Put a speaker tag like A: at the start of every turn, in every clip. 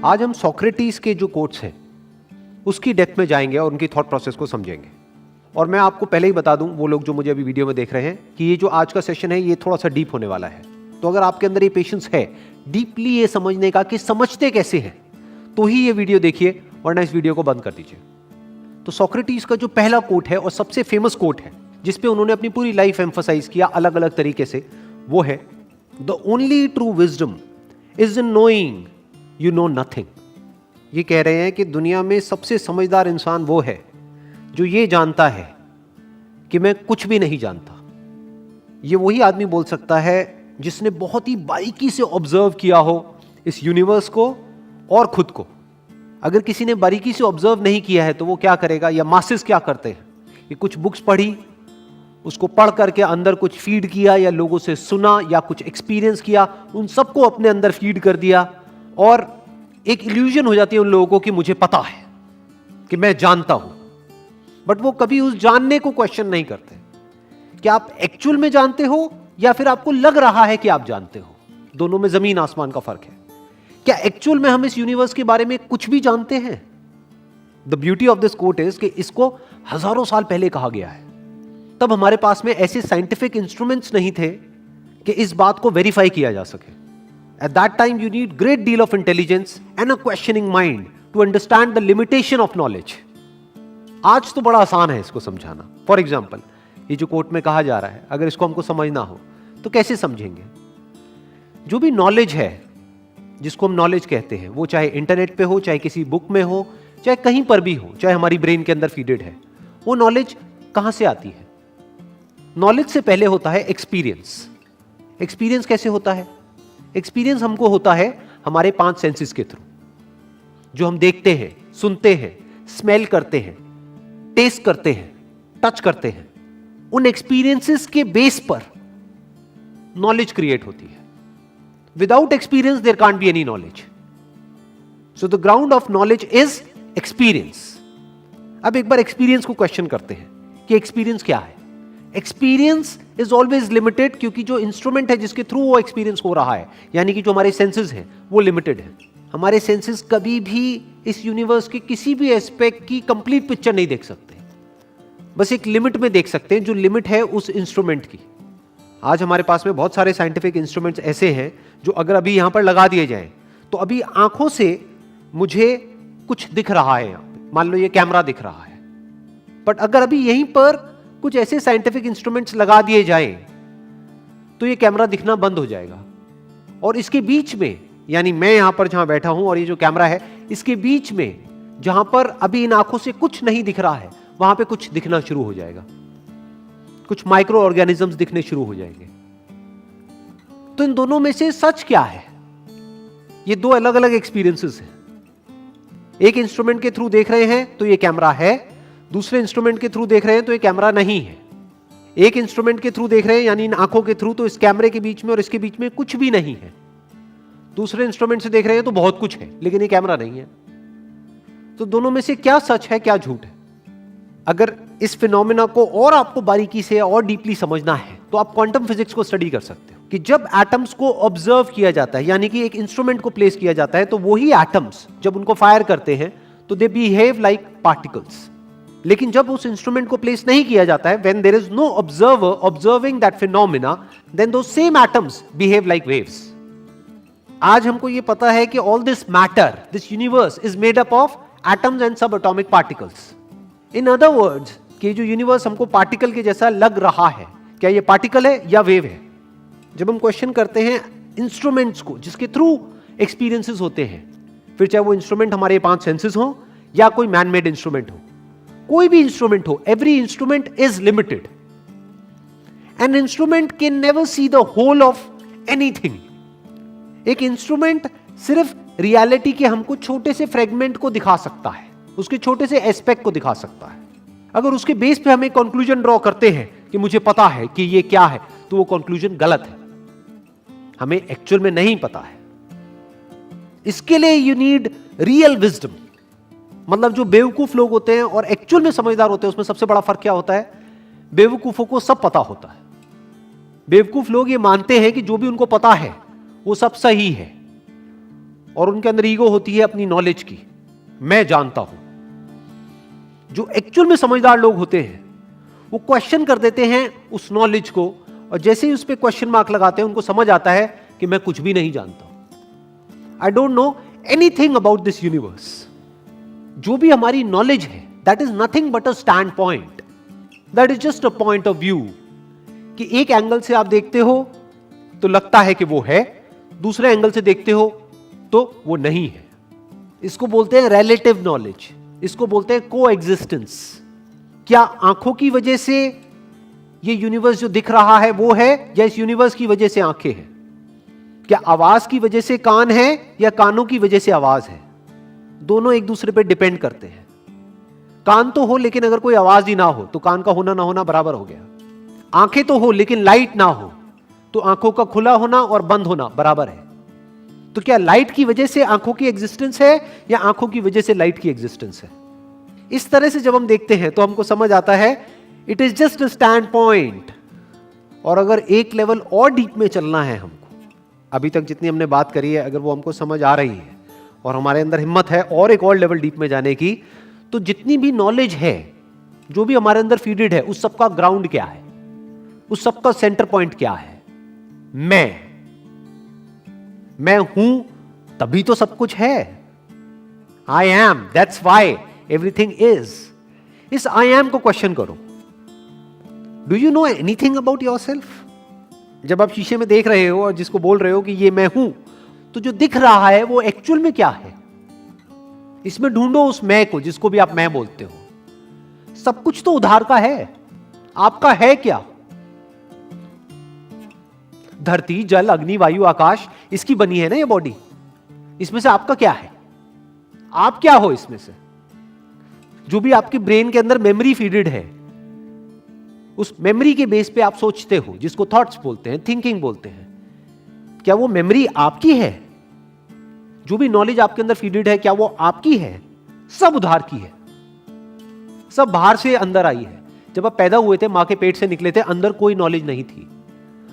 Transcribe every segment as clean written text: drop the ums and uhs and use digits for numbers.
A: आज हम सोक्रेटिस के जो कोट्स हैं उसकी डेप्थ में जाएंगे और उनकी थॉट प्रोसेस को समझेंगे। और मैं आपको पहले ही बता दूं, वो लोग जो मुझे अभी वीडियो में देख रहे हैं, कि ये जो आज का सेशन है ये थोड़ा सा डीप होने वाला है। तो अगर आपके अंदर ये पेशेंस है डीपली ये समझने का कि समझते कैसे हैं, तो ही ये वीडियो देखिए, वरना इस वीडियो को बंद कर दीजिए। तो सोक्रेटिस का जो पहला कोट है और सबसे फेमस कोट है, जिसपे उन्होंने अपनी पूरी लाइफ एम्फसाइज किया अलग अलग तरीके से, वो है the only true wisdom is in knowing you know nothing. ये कह रहे हैं कि दुनिया में सबसे समझदार इंसान वो है जो ये जानता है कि मैं कुछ भी नहीं जानता। ये वही आदमी बोल सकता है जिसने बहुत ही बारीकी से ऑब्जर्व किया हो इस यूनिवर्स को और खुद को। अगर किसी ने बारीकी से ऑब्जर्व नहीं किया है तो वो क्या करेगा, या मासेस क्या करते हैं, ये कुछ बुक्स पढ़ी, उसको पढ़ करके अंदर कुछ फीड किया, या लोगों से सुना, या कुछ एक्सपीरियंस किया, उन सबको अपने अंदर फीड कर दिया, और एक इल्यूजन हो जाती है उन लोगों को कि मुझे पता है, कि मैं जानता हूं। बट वो कभी उस जानने को क्वेश्चन नहीं करते कि आप एक्चुअल में जानते हो या फिर आपको लग रहा है कि आप जानते हो। दोनों में जमीन आसमान का फर्क है। क्या एक्चुअल में हम इस यूनिवर्स के बारे में कुछ भी जानते हैं? The beauty of this quote is कि इसको हजारों साल पहले कहा गया है। तब हमारे पास में ऐसे साइंटिफिक इंस्ट्रूमेंट्स नहीं थे कि इस बात को वेरीफाई किया जा सके। At that time, you need great deal of intelligence and a questioning mind to understand the limitation of knowledge. आज तो बड़ा आसान है इसको समझाना। फॉर एग्जाम्पल, ये जो कोट में कहा जा रहा है, अगर इसको हमको समझना हो तो कैसे समझेंगे? जो भी नॉलेज है, जिसको हम नॉलेज कहते हैं, वो चाहे इंटरनेट पे हो, चाहे किसी बुक में हो, चाहे कहीं पर भी हो, चाहे हमारी ब्रेन के अंदर फीडेड है, वो नॉलेज कहां से आती है? नॉलेज से पहले होता है एक्सपीरियंस। एक्सपीरियंस कैसे होता है? एक्सपीरियंस हमको होता है हमारे 5 सेंसेस के थ्रू, जो हम देखते हैं, सुनते हैं, स्मेल करते हैं, टेस्ट करते हैं, टच करते हैं। उन एक्सपीरियंसेस के बेस पर नॉलेज क्रिएट होती है। Without experience there can't be any knowledge. So the ground of knowledge is experience. अब एक बार एक्सपीरियंस को क्वेश्चन करते हैं कि एक्सपीरियंस क्या है। एक्सपीरियंस इज ऑलवेज लिमिटेड, क्योंकि जो इंस्ट्रूमेंट है जिसके थ्रू वो एक्सपीरियंस हो रहा है, यानी कि जो हमारे सेंसेस हैं, वो लिमिटेड है। हमारे सेंसेस कभी भी इस यूनिवर्स के किसी भी एस्पेक्ट की कंप्लीट पिक्चर नहीं देख सकते, बस एक लिमिट में देख सकते हैं, जो लिमिट है उस इंस्ट्रूमेंट की। आज हमारे पास में बहुत सारे साइंटिफिक इंस्ट्रूमेंट्स ऐसे हैं जो अगर अभी यहां पर लगा दिए जाएं तो अभी आंखों से मुझे कुछ दिख रहा है। यहां पे मान लो ये कैमरा दिख रहा है, बट अगर अभी यहीं पर कुछ ऐसे साइंटिफिक इंस्ट्रूमेंट्स लगा दिए जाएं तो ये कैमरा दिखना बंद हो जाएगा। और इसके बीच में, यानी मैं यहां पर जहां बैठा हूं और ये जो कैमरा है, इसके बीच में जहां पर अभी इन आंखों से कुछ नहीं दिख रहा है, वहां पे कुछ दिखना शुरू हो जाएगा, कुछ माइक्रो ऑर्गेनिजम्स दिखने शुरू हो जाएंगे। तो इन दोनों में से सच क्या है? ये दो अलग अलग एक्सपीरियंसेस हैं। एक इंस्ट्रूमेंट के थ्रू देख रहे हैं तो ये कैमरा है, दूसरे इंस्ट्रूमेंट के थ्रू देख रहे हैं तो ये कैमरा नहीं है। एक इंस्ट्रूमेंट के थ्रू देख रहे हैं, यानी इन आंखों के थ्रू, तो इस कैमरे के बीच में और इसके बीच में कुछ भी नहीं है। दूसरे इंस्ट्रूमेंट से देख रहे हैं तो बहुत कुछ है, लेकिन ये कैमरा नहीं है। तो दोनों में से क्या सच है, क्या झूठ है? अगर इस फिनोमेना को और आपको बारीकी से और डीपली समझना है तो आप क्वांटम फिजिक्स को स्टडी कर सकते हो, कि जब एटम्स को ऑब्जर्व किया जाता है, यानी कि एक इंस्ट्रूमेंट को प्लेस किया जाता है, तो वही एटम्स जब उनको फायर करते हैं तो दे बिहेव लाइक पार्टिकल्स। लेकिन जब उस इंस्ट्रूमेंट को प्लेस नहीं किया जाता है, when there is no observer observing that phenomena, then those same atoms behave like waves. आज हमको ये पता है कि all this matter, this universe is made up of atoms and subatomic particles. In other words, कि जो universe हमको particle के जैसा लग रहा है, क्या ये पार्टिकल है या वेव है? जब हम क्वेश्चन करते हैं इंस्ट्रूमेंट्स को जिसके थ्रू एक्सपीरियंसेस होते हैं, फिर चाहे वो इंस्ट्रूमेंट हमारे 5 सेंसेस हो या कोई मैन मेड इंस्ट्रूमेंट हो, कोई भी इंस्ट्रूमेंट हो, every instrument is limited. An instrument can never see the whole of anything. एक इंस्ट्रूमेंट सिर्फ रियलिटी के हमको छोटे से फ्रेगमेंट को दिखा सकता है, उसके छोटे से एस्पेक्ट को दिखा सकता है। अगर उसके बेस पे हम एक कंक्लूजन ड्रॉ करते हैं कि मुझे पता है कि ये क्या है, तो वो कंक्लूजन गलत है, हमें एक्चुअल में नहीं पता है। इसके लिए यू नीड रियल विजडम। मतलब जो बेवकूफ लोग होते हैं और एक्चुअल में समझदार होते हैं, उसमें सबसे बड़ा फर्क क्या होता है? बेवकूफों को सब पता होता है। बेवकूफ लोग ये मानते हैं कि जो भी उनको पता है वो सब सही है, और उनके अंदर ईगो होती है अपनी नॉलेज की, मैं जानता हूं। जो एक्चुअल में समझदार लोग होते हैं वो क्वेश्चन कर देते हैं उस नॉलेज को, और जैसे ही उस पर क्वेश्चन मार्क लगाते हैं उनको समझ आता है कि मैं कुछ भी नहीं जानता, I don't know anything about this universe. जो भी हमारी नॉलेज है that is nothing but a stand point, that is just a point of view, कि एक एंगल से आप देखते हो तो लगता है कि वो है, दूसरे एंगल से देखते हो तो वो नहीं है। इसको बोलते हैं रिलेटिव नॉलेज, इसको बोलते हैं को एग्जिस्टेंस। क्या आंखों की वजह से ये यूनिवर्स जो दिख रहा है वो है, या इस यूनिवर्स की वजह से आंखें हैं? क्या आवाज की वजह से कान है, या कानों की वजह से आवाज है? दोनों एक दूसरे पे डिपेंड करते हैं। कान तो हो लेकिन अगर कोई आवाज ही ना हो तो कान का होना ना होना बराबर हो गया। आंखें तो हो लेकिन लाइट ना हो तो आंखों का खुला होना और बंद होना बराबर है। तो क्या लाइट की वजह से आंखों की एग्जिस्टेंस है, या आंखों की वजह से लाइट की एग्जिस्टेंस है? इस तरह से जब हम देखते हैं तो हमको समझ आता है it is just a stand point. और अगर एक लेवल और डीप में चलना है हमको, अभी तक जितनी हमने बात करी है अगर वो हमको समझ आ रही है और हमारे अंदर हिम्मत है और एक और लेवल डीप में जाने की, तो जितनी भी नॉलेज है जो भी हमारे अंदर फीडेड है उस सबका ग्राउंड क्या है, उस सबका सेंटर पॉइंट क्या है? मैं हूं तभी तो सब कुछ है। I am, that's why everything is. इस आई एम को क्वेश्चन करो। Do you know anything about yourself? जब आप शीशे में देख रहे हो और जिसको बोल रहे हो कि ये मैं हूं, तो जो दिख रहा है वो एक्चुअल में क्या है? इसमें ढूंढो उस मैं को जिसको भी आप मैं बोलते हो। सब कुछ तो उधार का है, आपका है क्या? धरती, जल, अग्नि, वायु, आकाश, इसकी बनी है ना ये बॉडी। इसमें से आपका क्या है? आप क्या हो इसमें से? जो भी आपके ब्रेन के अंदर मेमोरी फीडेड है, उस मेमोरी के बेस पे आप सोचते हो, जिसको थॉट्स बोलते हैं, थिंकिंग बोलते हैं। क्या वो मेमोरी आपकी है? जो भी नॉलेज आपके अंदर फीडेड है क्या वो आपकी है? सब उधार की है, सब बाहर से अंदर आई है। जब आप पैदा हुए थे, मां के पेट से निकले थे, अंदर कोई नॉलेज नहीं थी,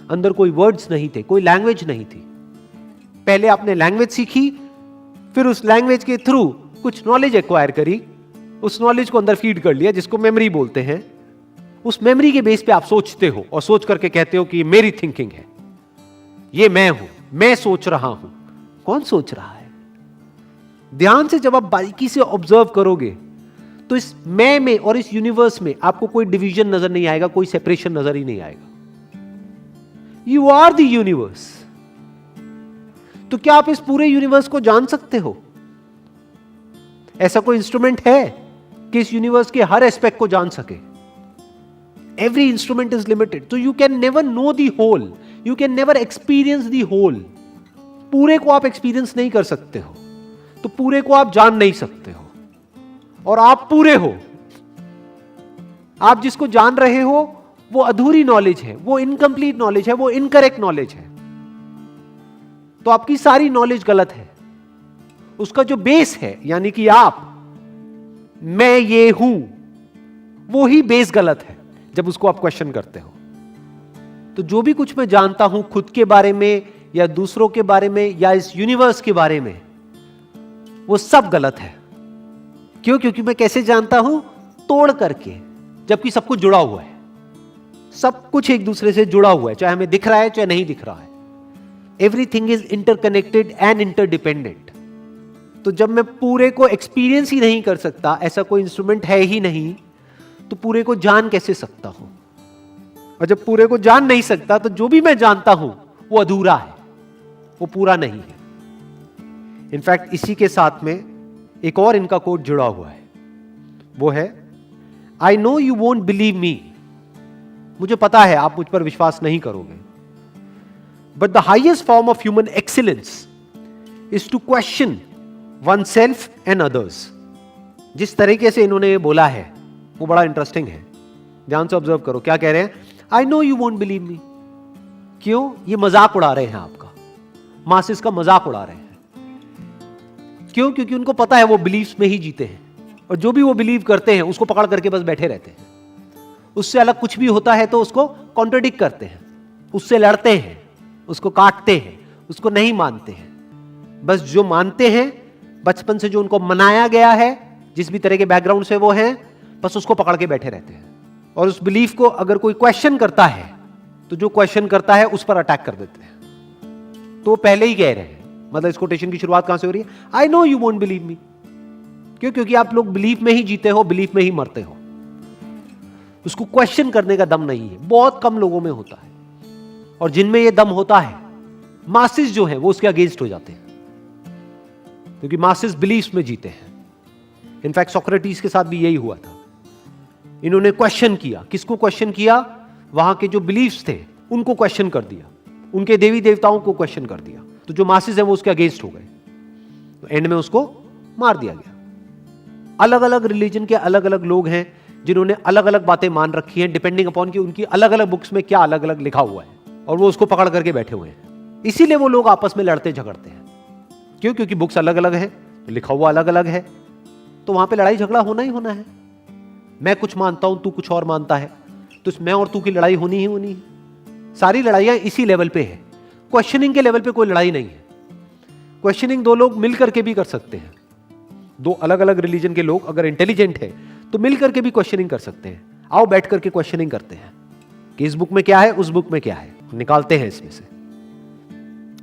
A: अंदर कोई वर्ड्स नहीं थे, कोई लैंग्वेज नहीं थी। पहले आपने लैंग्वेज सीखी, फिर उस लैंग्वेज के थ्रू कुछ नॉलेज एक्वायर करी, उस नॉलेज को अंदर फीड कर लिया जिसको मेमोरी बोलते हैं। उस मेमोरी के बेस पे आप सोचते हो और सोच करके कहते हो कि ये मेरी थिंकिंग है, ये मैं हूं, मैं सोच रहा हूं। कौन सोच रहा है? ध्यान से जब आप बारीकी से ऑब्जर्व करोगे तो इस मैं में और इस यूनिवर्स में आपको कोई डिवीजन नजर नहीं आएगा, कोई सेपरेशन नजर ही नहीं आएगा। You are the universe. तो क्या आप इस पूरे यूनिवर्स को जान सकते हो? ऐसा कोई इंस्ट्रूमेंट है कि इस यूनिवर्स के हर एस्पेक्ट को जान सके? Every instrument is limited, so you can never know the whole, you can never experience the whole. पूरे को आप एक्सपीरियंस नहीं कर सकते हो, तो पूरे को आप जान नहीं सकते हो। और आप पूरे हो। आप जिसको जान रहे हो वो अधूरी नॉलेज है, वो इनकम्प्लीट नॉलेज है, वो इनकरेक्ट नॉलेज है। तो आपकी सारी नॉलेज गलत है। उसका जो बेस है, यानी कि आप, मैं ये हूं, वो ही बेस गलत है जब उसको आप क्वेश्चन करते हो। तो जो भी कुछ मैं जानता हूं खुद के बारे में या दूसरों के बारे में या इस यूनिवर्स के बारे में, वो सब गलत है। क्यों? क्योंकि मैं कैसे जानता हूं? तोड़ करके, जबकि सब कुछ जुड़ा हुआ है। सब कुछ एक दूसरे से जुड़ा हुआ है, चाहे हमें दिख रहा है चाहे नहीं दिख रहा है। Everything is interconnected and interdependent. तो जब मैं पूरे को एक्सपीरियंस ही नहीं कर सकता, ऐसा कोई इंस्ट्रूमेंट है ही नहीं, तो पूरे को जान कैसे सकता हूं? और जब पूरे को जान नहीं सकता तो जो भी मैं जानता हूं वो अधूरा है, वो पूरा नहीं है। इनफैक्ट इसी के साथ में एक और इनका कोट जुड़ा हुआ है, वो है I know you won't believe me. मुझे पता है आप मुझ पर विश्वास नहीं करोगे, but the highest form of human excellence is to question oneself and others. जिस तरीके से इन्होंने ये बोला है वो बड़ा इंटरेस्टिंग है। ध्यान से ऑब्जर्व करो, क्या कह रहे हैं? आई नो यू वोंट बिलीव मी। क्यों? ये मजाक उड़ा रहे हैं आपका, मासिस का मजाक उड़ा रहे हैं। क्यों? क्योंकि उनको पता है वो बिलीव्स में ही जीते हैं, और जो भी वो बिलीव करते हैं उसको पकड़ करके बस बैठे रहते हैं। उससे अलग कुछ भी होता है तो उसको कॉन्ट्रडिक्ट करते हैं, उससे लड़ते हैं, उसको काटते हैं, उसको नहीं मानते हैं। बस जो मानते हैं, बचपन से जो उनको मनाया गया है, जिस भी तरह के बैकग्राउंड से वो हैं, बस उसको पकड़ के बैठे रहते हैं। और उस बिलीफ को अगर कोई क्वेश्चन करता है तो जो क्वेश्चन करता है उस पर अटैक कर देते हैं। तो पहले ही कह रहे हैं, मतलब इस कोटेशन की शुरुआत कहां से हो रही है? I know you won't believe मी। क्यों? क्योंकि आप लोग बिलीफ में ही जीते हो, बिलीफ में ही मरते हो। उसको क्वेश्चन करने का दम नहीं है, बहुत कम लोगों में होता है। और जिनमें यह दम होता है, मासेस जो है वो उसके अगेंस्ट हो जाते हैं, क्योंकि मासेस बिलीफ्स में जीते हैं। इनफैक्ट सोक्रेटिस के साथ भी यही हुआ था। इन्होंने क्वेश्चन किया। किसको क्वेश्चन किया? वहां के जो बिलीफ्स थे उनको क्वेश्चन कर दिया, उनके देवी देवताओं को क्वेश्चन कर दिया। तो जो मासेस है वो उसके अगेंस्ट हो गए, तो एंड में उसको मार दिया गया। अलग अलग रिलीजन के अलग अलग लोग हैं जिन्होंने अलग अलग बातें मान रखी हैं, डिपेंडिंग अपॉन कि उनकी अलग अलग बुक्स में क्या अलग अलग लिखा हुआ है, और वो उसको पकड़ करके बैठे हुए हैं। इसीलिए वो लोग आपस में लड़ते झगड़ते हैं। क्यों? क्योंकि बुक्स अलग अलग है, तो लिखा हुआ अलग अलग है, तो वहां पे लड़ाई झगड़ा होना ही होना है। मैं कुछ मानता हूं, तू कुछ और मानता है, तो मैं और तू की लड़ाई होनी ही होनी है। सारी लड़ाइयां इसी लेवल पे है। क्वेश्चनिंग के लेवल पे कोई लड़ाई नहीं है। क्वेश्चनिंग दो लोग मिल करके भी कर सकते हैं। दो अलग अलग रिलीजन के लोग अगर इंटेलिजेंट है तो मिल करके भी क्वेश्चनिंग कर सकते हैं। आओ बैठ करके क्वेश्चनिंग करते हैं कि इस बुक में क्या है, उस बुक में क्या है, निकालते हैं इसमें से।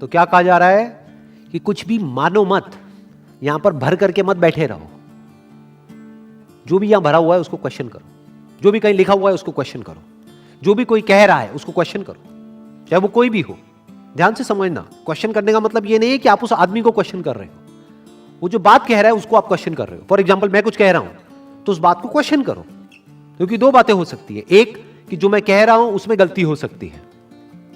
A: तो क्या कहा जा रहा है कि कुछ भी मानो मत, यहां पर भर करके मत बैठे रहो। जो भी यहां भरा हुआ है उसको क्वेश्चन करो, जो भी कहीं लिखा हुआ है उसको क्वेश्चन करो, जो भी कोई कह रहा है उसको क्वेश्चन करो, चाहे वो कोई भी हो। ध्यान से समझना, क्वेश्चन करने का मतलब ये नहीं है कि आप उस आदमी को क्वेश्चन कर रहे हो, वो जो बात कह रहा है उसको आप क्वेश्चन कर रहे हो। फॉर एग्जाम्पल, मैं कुछ कह रहा हूं तो उस बात को क्वेश्चन करो, क्योंकि दो बातें हो सकती है। एक कि जो मैं कह रहा हूं उसमें गलती हो सकती है,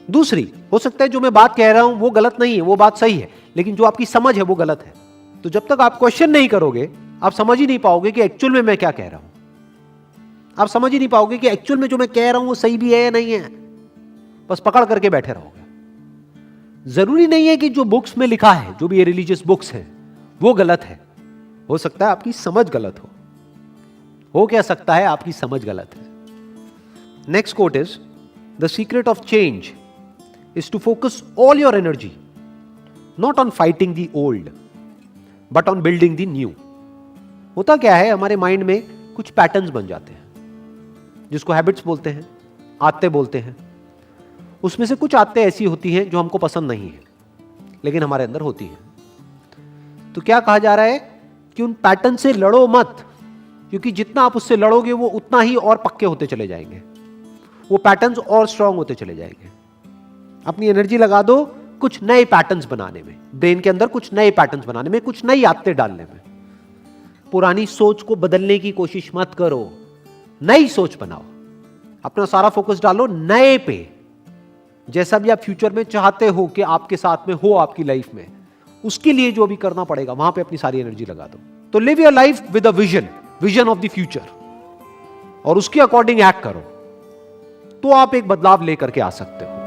A: दूसरी हो सकता है जो मैं बात कह रहा हूं वो गलत नहीं है, वो बात सही है, लेकिन जो आपकी समझ है वो गलत है। तो जब तक आप क्वेश्चन नहीं करोगे आप समझ ही नहीं पाओगे कि एक्चुअल में मैं क्या कह रहा हूं। आप समझ ही नहीं पाओगे कि एक्चुअल में जो मैं कह रहा हूं वो सही भी है या नहीं है। बस पकड़ करके बैठे रहोगे। जरूरी नहीं है कि जो बुक्स में लिखा है, जो भी ये रिलीजियस बुक्स हैं, वो गलत है। हो सकता है आपकी समझ गलत हो क्या सकता है आपकी समझ गलत है। Next quote is, the secret of change is to focus all your energy not on fighting the old but on building the new. होता क्या है, हमारे माइंड में कुछ पैटर्न्स बन जाते हैं जिसको हैबिट्स बोलते हैं, आदतें बोलते हैं। उसमें से कुछ आदतें ऐसी होती हैं जो हमको पसंद नहीं है, लेकिन हमारे अंदर होती हैं। तो क्या कहा जा रहा है कि उन पैटर्न से लड़ो मत, क्योंकि जितना आप उससे लड़ोगे वो उतना ही और पक्के होते चले जाएंगे, वो पैटर्न्स और स्ट्रांग होते चले जाएंगे। अपनी एनर्जी लगा दो कुछ नए पैटर्न्स बनाने में, ब्रेन के अंदर कुछ नए पैटर्न्स बनाने में, कुछ नई आदतें डालने में। पुरानी सोच को बदलने की कोशिश मत करो, नई सोच बनाओ। अपना सारा फोकस डालो नए पे। जैसा भी आप फ्यूचर में चाहते हो कि आपके साथ में हो आपकी लाइफ में, उसके लिए जो भी करना पड़ेगा वहां पे अपनी सारी एनर्जी लगा दो। तो live your life with a vision of the future, और उसके अकॉर्डिंग एक्ट करो, तो आप एक बदलाव लेकर के आ सकते हो।